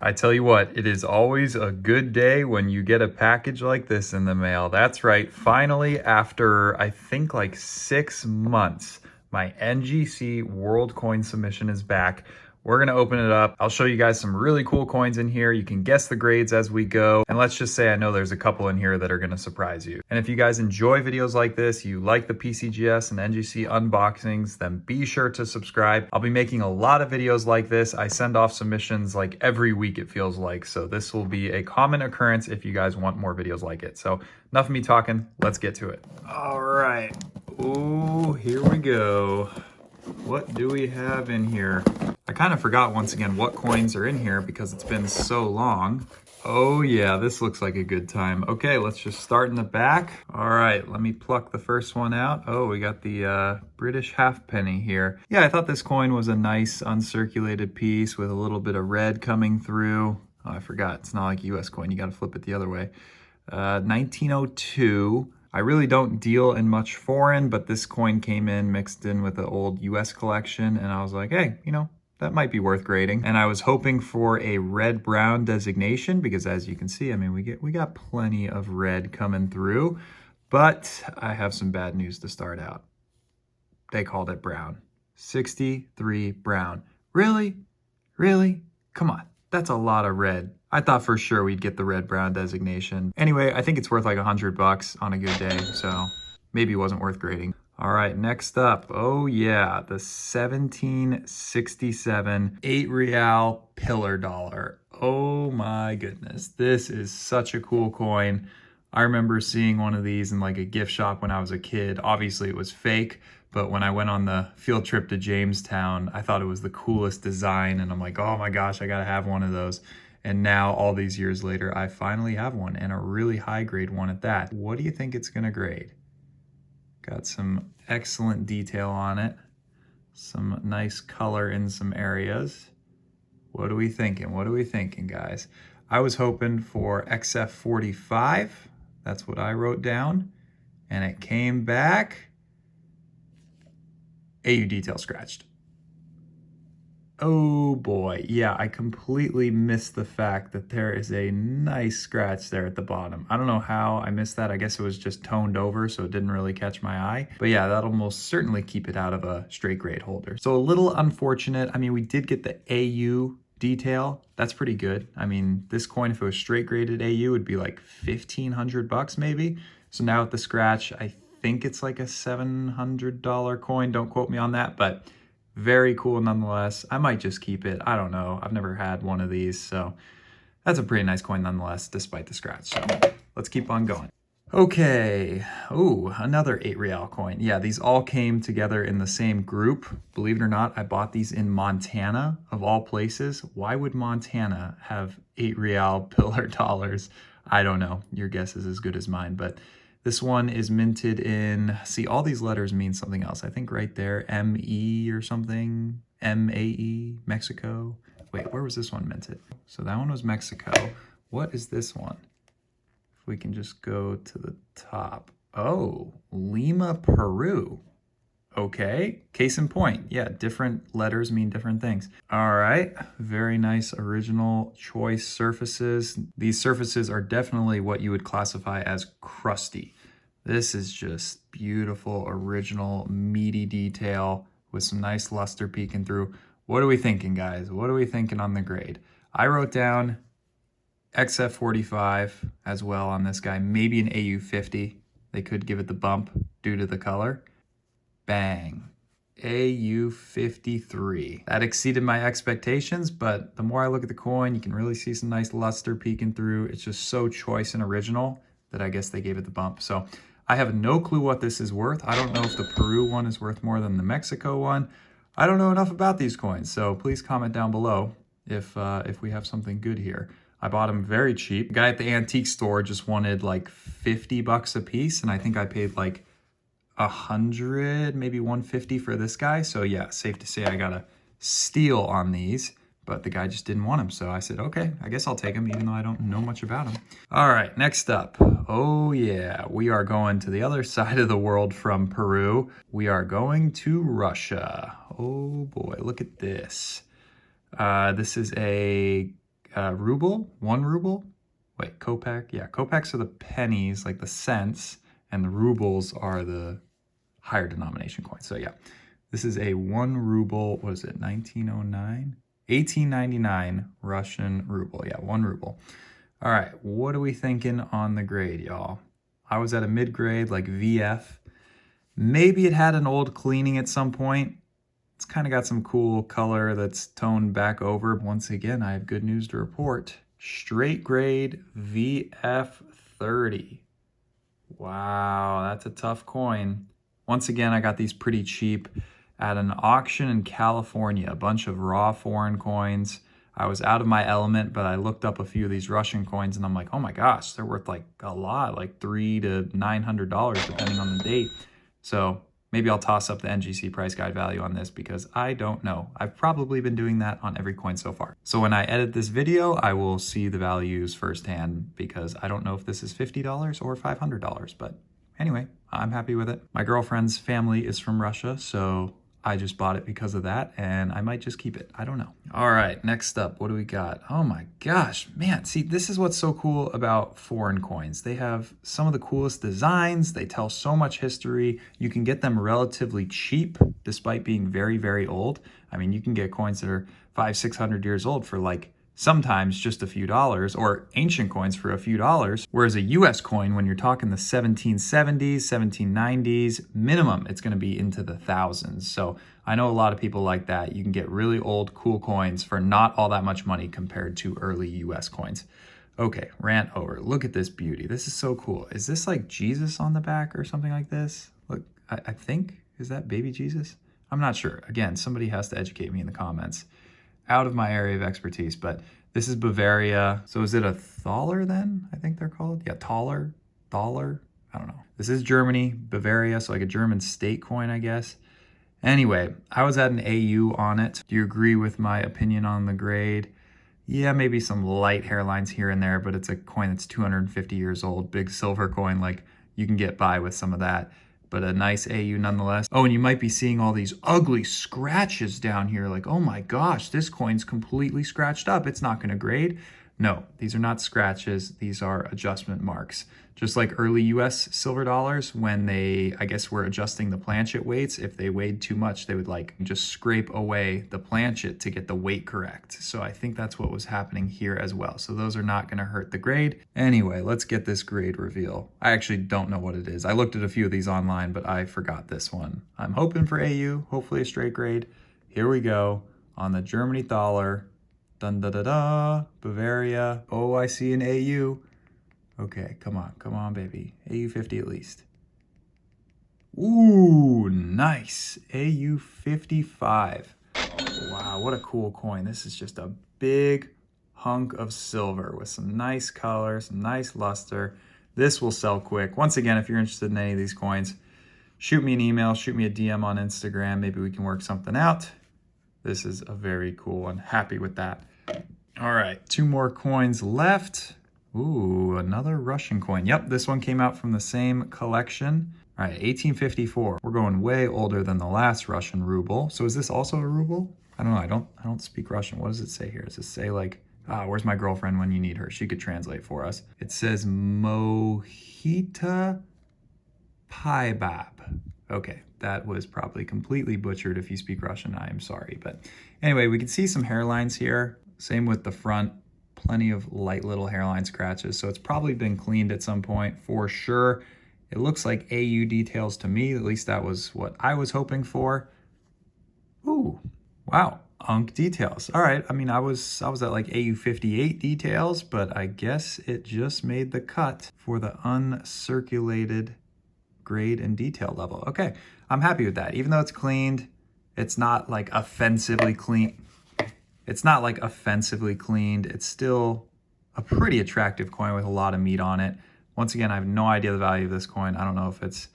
I tell you what, it is always a good day when you get a package like this in the mail. That's right, finally, after I think like 6 months, my NGC World Coin submission is back. We're gonna open it up. I'll show you guys some really cool coins in here. You can guess the grades as we go. And let's just say I know there's a couple in here that are gonna surprise you. And if you guys enjoy videos like this, you like the PCGS and NGC unboxings, then be sure to subscribe. I'll be making a lot of videos like this. I send off submissions like every week, it feels like. So this will be a common occurrence if you guys want more videos like it. So enough of me talking, let's get to it. All right, ooh, here we go. What do we have in here? I kind of forgot once again what coins are in here because it's been so long. Oh yeah, this looks like a good time. Okay, let's just start in the back. All right, let me pluck the first one out. Oh, we got the British halfpenny here. Yeah, I thought this coin was a nice uncirculated piece with a little bit of red coming through. Oh, I forgot, it's not like a US coin. You got to flip it the other way. 1902. I really don't deal in much foreign, but this coin came in mixed in with the old US collection, and I was like, hey, you know, that might be worth grading. And I was hoping for a red-brown designation because as you can see, I mean, we got plenty of red coming through, but I have some bad news to start out. They called it brown. 63 brown. Really? Really? Come on, that's a lot of red. I thought for sure we'd get the red-brown designation. Anyway, I think it's worth like $100 on a good day, so maybe it wasn't worth grading. All right, next up, oh yeah, the 1767 8 real pillar dollar. Oh my goodness, this is such a cool coin. I remember seeing one of these in like a gift shop when I was a kid. Obviously it was fake, but when I went on the field trip to Jamestown, I thought it was the coolest design, and I'm like, oh my gosh, I gotta have one of those. And now, all these years later, I finally have one, and a really high grade one at that. What do you think it's gonna grade? Got some excellent detail on it. Some nice color in some areas. What are we thinking? What are we thinking, guys? I was hoping for XF45. That's what I wrote down. And it came back AU detail scratched. Oh boy, yeah, I completely missed the fact that there is a nice scratch there at the bottom. I don't know how I missed that. I guess it was just toned over, so it didn't really catch my eye. But yeah, that'll most certainly keep it out of a straight grade holder. So a little unfortunate. I mean, we did get the AU detail. That's pretty good. I mean, this coin, if it was straight graded AU, would be like $1,500 maybe. So now with the scratch, I think it's like a $700 coin. Don't quote me on that, but very cool nonetheless. I might just keep it. I don't know. I've never had one of these, so that's a pretty nice coin nonetheless, despite the scratch. So let's keep on going. Okay. Ooh, another 8 real coin. Yeah, these all came together in the same group. Believe it or not, I bought these in Montana, of all places. Why would Montana have 8 real pillar dollars? I don't know. Your guess is as good as mine, but this one is minted in, see, all these letters mean something else. I think right there, M-E or something, M-A-E, Mexico. Wait, where was this one minted? So that one was Mexico. What is this one? If we can just go to the top. Oh, Lima, Peru. Okay, case in point. Yeah, different letters mean different things. All right, very nice original choice surfaces. These surfaces are definitely what you would classify as crusty. This is just beautiful, original, meaty detail with some nice luster peeking through. What are we thinking, guys? What are we thinking on the grade? I wrote down XF45 as well on this guy, maybe an AU50. They could give it the bump due to the color. Bang, AU53. That exceeded my expectations, but the more I look at the coin, you can really see some nice luster peeking through. It's just so choice and original that I guess they gave it the bump. So I have no clue what this is worth. I don't know if the Peru one is worth more than the Mexico one. I don't know enough about these coins, so please comment down below if we have something good here. I bought them very cheap. The guy at the antique store just wanted like $50 a piece, and I think I paid like 100, maybe 150 for this guy. So yeah, safe to say I got a steal on these, but the guy just didn't want them. So I said, okay, I guess I'll take them even though I don't know much about them. All right, next up. Oh yeah, we are going to the other side of the world from Peru. We are going to Russia. Oh boy, look at this. This is a ruble, 1 ruble. Wait, kopeck. Yeah, kopecks are the pennies, like the cents, and the rubles are the higher denomination coins. So yeah, this is a 1 ruble. What is it? 1909, 1899 Russian ruble. Yeah, 1 ruble. All right, what are we thinking on the grade, y'all? I was at a mid-grade, like VF. Maybe it had an old cleaning at some point. It's kind of got some cool color that's toned back over. Once again, I have good news to report. Straight grade VF30. Wow, that's a tough coin. Once again, I got these pretty cheap at an auction in California, a bunch of raw foreign coins. I was out of my element, but I looked up a few of these Russian coins and I'm like, oh my gosh, they're worth like a lot, like $300 to $900 depending on the date. So maybe I'll toss up the NGC price guide value on this because I don't know. I've probably been doing that on every coin so far. So when I edit this video, I will see the values firsthand because I don't know if this is $50 or $500, but anyway, I'm happy with it. My girlfriend's family is from Russia, so I just bought it because of that, and I might just keep it. I don't know. All right, next up, what do we got? Oh my gosh, man, see, this is what's so cool about foreign coins. They have some of the coolest designs. They tell so much history. You can get them relatively cheap, despite being very, very old. I mean, you can get coins that are 500, 600 years old for like sometimes just a few dollars, or ancient coins for a few dollars. Whereas a US coin, when you're talking the 1770s, 1790s, minimum, it's gonna be into the thousands. So I know a lot of people like that. You can get really old, cool coins for not all that much money compared to early US coins. Okay, rant over. Look at this beauty. This is so cool. Is this like Jesus on the back or something like this? Look, I think, is that baby Jesus? I'm not sure. Again, somebody has to educate me in the comments. Out of my area of expertise, but this is Bavaria. So is it a Thaler then? I think they're called. Yeah, Thaler. I don't know. This is Germany, Bavaria, so like a German state coin, I guess. Anyway, I was at an AU on it. Do you agree with my opinion on the grade? Yeah, maybe some light hairlines here and there, but it's a coin that's 250 years old, big silver coin, like you can get by with some of that. But a nice AU nonetheless. Oh, and you might be seeing all these ugly scratches down here. Like, oh my gosh, this coin's completely scratched up. It's not gonna grade. No, these are not scratches. These are adjustment marks. Just like early US silver dollars, when they, I guess, were adjusting the planchet weights, if they weighed too much, they would like just scrape away the planchet to get the weight correct. So I think that's what was happening here as well. So those are not gonna hurt the grade. Anyway, let's get this grade reveal. I actually don't know what it is. I looked at a few of these online, but I forgot this one. I'm hoping for AU, hopefully a straight grade. Here we go on the Germany Thaler. Dun da da da, Bavaria. Oh, I see an AU. Okay, come on, baby. AU 50 at least. Ooh, nice. AU 55. Oh, wow, what a cool coin. This is just a big hunk of silver with some nice color, some nice luster. This will sell quick. Once again, if you're interested in any of these coins, shoot me an email, shoot me a DM on Instagram. Maybe we can work something out. This is a very cool one. Happy with that. All right, 2 more coins left. Ooh, another Russian coin. Yep, this one came out from the same collection. All right, 1854. We're going way older than the last Russian ruble. So is this also a ruble? I don't know. I don't speak Russian. What does it say here? Does it say like, where's my girlfriend when you need her? She could translate for us. It says Mohita Paibab. Okay, that was probably completely butchered. If you speak Russian, I am sorry. But anyway, we can see some hairlines here. Same with the front. Plenty of light little hairline scratches. So it's probably been cleaned at some point for sure. It looks like AU details to me. At least that was what I was hoping for. Ooh, wow. Unk details. All right. I mean, I was at like AU 58 details, but I guess it just made the cut for the uncirculated grade and detail level. Okay. I'm happy with that. Even though it's cleaned, it's not like offensively clean. It's not like offensively cleaned. It's still a pretty attractive coin with a lot of meat on it. Once again, I have no idea the value of this coin. I don't know if it's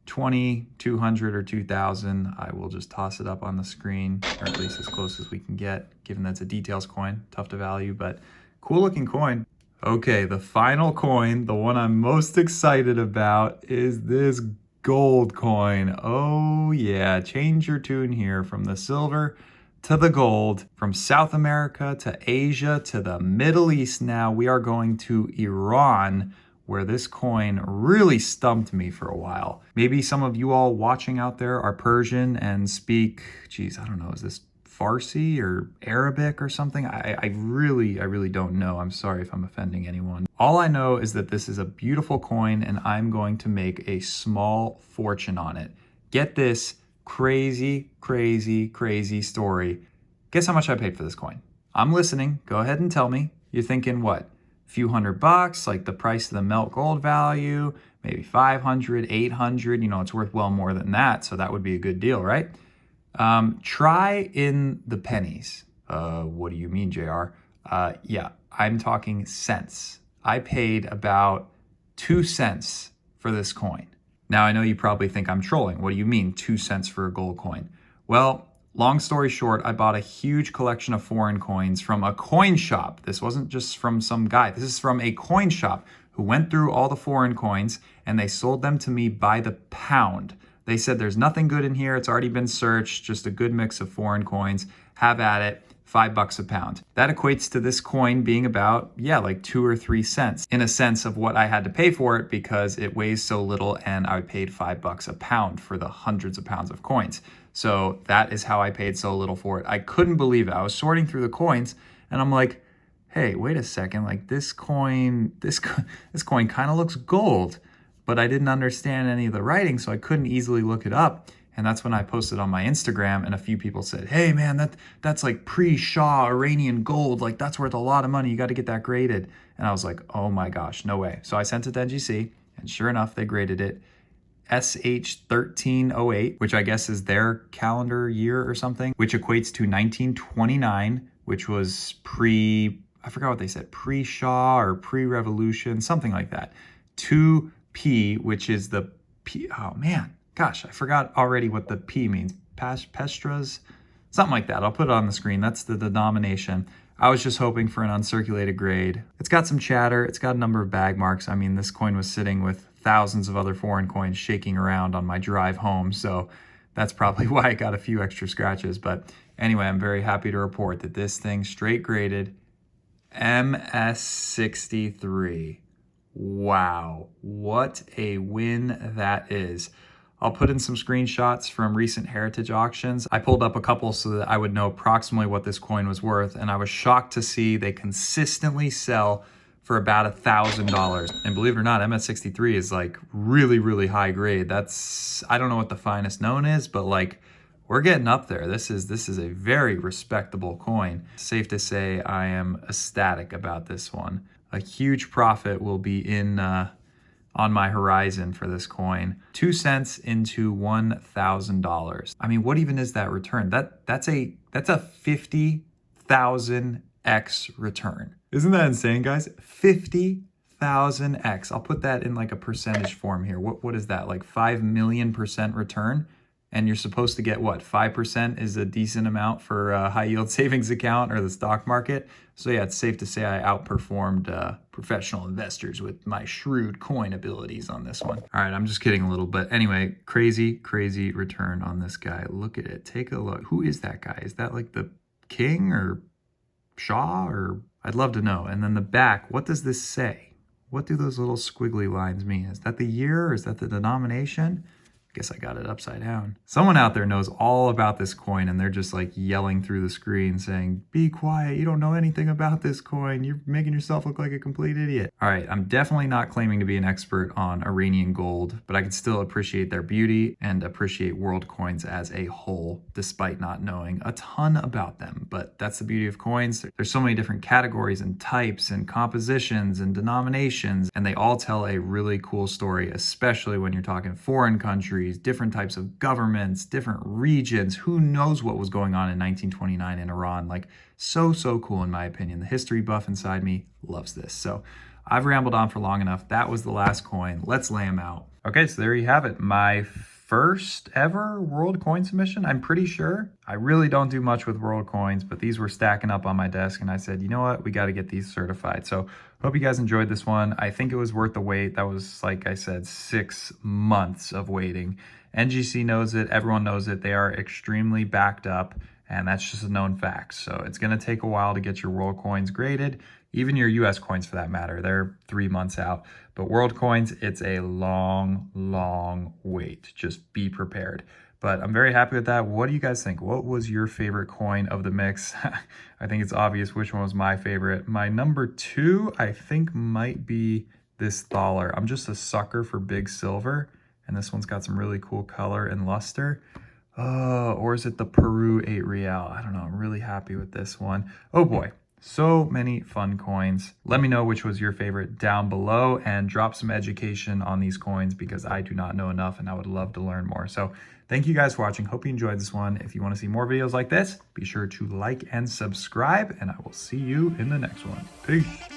20, 200, or 2,000. I will just toss it up on the screen, or at least as close as we can get, given that's a details coin. Tough to value, but cool looking coin. Okay, the final coin, the one I'm most excited about, is this gold coin. Oh yeah, change your tune here from the silver to the gold. From South America to Asia to the Middle East now, we are going to Iran, where this coin really stumped me for a while. Maybe some of you all watching out there are Persian and speak, geez, I don't know, is this Farsi or Arabic or something? I really don't know. I'm sorry if I'm offending anyone. All I know is that this is a beautiful coin and I'm going to make a small fortune on it. Get this crazy story. Guess how much I paid for this coin? I'm listening. Go ahead and tell me. You're thinking what? Few $100, like the price of the melt gold value, maybe 500, 800, you know, it's worth well more than that. So that would be a good deal, right? Try in the pennies. What do you mean, JR? Yeah, I'm talking cents. I paid about 2 cents for this coin. Now, I know you probably think I'm trolling. What do you mean 2 cents for a gold coin? Well, long story short, I bought a huge collection of foreign coins from a coin shop. This wasn't just from some guy. This is from a coin shop who went through all the foreign coins and they sold them to me by the pound. They said there's nothing good in here. It's already been searched. Just a good mix of foreign coins. Have at it. $5 a pound. That equates to this coin being about, yeah, like 2 or 3 cents in a sense of what I had to pay for it because it weighs so little and I paid $5 a pound for the hundreds of pounds of coins. So that is how I paid so little for it. I couldn't believe it. I was sorting through the coins and I'm like, hey, wait a second. Like this coin kind of looks gold, but I didn't understand any of the writing, so I couldn't easily look it up. And that's when I posted on my Instagram and a few people said, hey man, that's like pre-Shah Iranian gold. Like that's worth a lot of money. You got to get that graded. And I was like, oh my gosh, no way. So I sent it to NGC and sure enough, they graded it SH1308, which I guess is their calendar year or something, which equates to 1929, which was I forgot what they said, pre-Shah or pre-revolution, something like that. 2P, which is the P, oh man. Gosh, I forgot already what the P means. Pestras? Something like that. I'll put it on the screen. That's the denomination. I was just hoping for an uncirculated grade. It's got some chatter. It's got a number of bag marks. I mean, this coin was sitting with thousands of other foreign coins shaking around on my drive home. So that's probably why I got a few extra scratches. But anyway, I'm very happy to report that this thing straight graded MS63. Wow, what a win that is. I'll put in some screenshots from recent heritage auctions. I pulled up a couple so that I would know approximately what this coin was worth, and I was shocked to see they consistently sell for about $1,000. And believe it or not, MS63 is like really high grade. That's, I don't know what the finest known is, but like we're getting up there. This is a very respectable coin. Safe to say I am ecstatic about this one. A huge profit will be in on my horizon for this coin. 2 cents into $1,000. I mean, what even is that return? That's a 50,000x return. Isn't that insane, guys? 50,000x. I'll put that in like a percentage form here. What is that? Like 5 million % return? And you're supposed to get what? 5% is a decent amount for a high yield savings account or the stock market. So yeah, it's safe to say I outperformed professional investors with my shrewd coin abilities on this one. All right, I'm just kidding a little, but anyway, crazy return on this guy. Look at it, take a look. Who is that guy? Is that like the king or Shah or? I'd love to know. And then the back, what does this say? What do those little squiggly lines mean? Is that the year or is that the denomination? Guess I got it upside down. Someone out there knows all about this coin and they're just like yelling through the screen saying, be quiet, you don't know anything about this coin. You're making yourself look like a complete idiot. All right, I'm definitely not claiming to be an expert on Iranian gold, but I can still appreciate their beauty and appreciate world coins as a whole, despite not knowing a ton about them. But that's the beauty of coins. There's so many different categories and types and compositions and denominations, and they all tell a really cool story, especially when you're talking foreign countries, different types of governments, different regions. Who knows what was going on in 1929 in Iran? Like so cool in my opinion. The history buff inside me loves this. So I've rambled on for long enough. That was the last coin. Let's lay them out. Okay, so there you have it. My first ever world coin submission, I'm pretty sure. I really don't do much with world coins, but these were stacking up on my desk and I said, you know what, we got to get these certified. So hope you guys enjoyed this one. I think it was worth the wait. That was, like I said, 6 months of waiting. NGC knows it. Everyone knows it. They are extremely backed up And that's just a known fact. So it's going to take a while to get your world coins graded. Even your US coins for that matter, they're 3 months out. But world coins, it's a long, long wait. Just be prepared. But I'm very happy with that. What do you guys think? What was your favorite coin of the mix? I think it's obvious which one was my favorite. My number 2, I think, might be this Thaler. I'm just a sucker for big silver. And this one's got some really cool color and luster. Or is it the Peru 8 Real? I don't know. I'm really happy with this one. Oh boy. So many fun coins. Let me know which was your favorite down below and drop some education on these coins because I do not know enough and I would love to learn more. So thank you guys for watching. Hope you enjoyed this one. If you want to see more videos like this, be sure to like and subscribe and I will see you in the next one. Peace.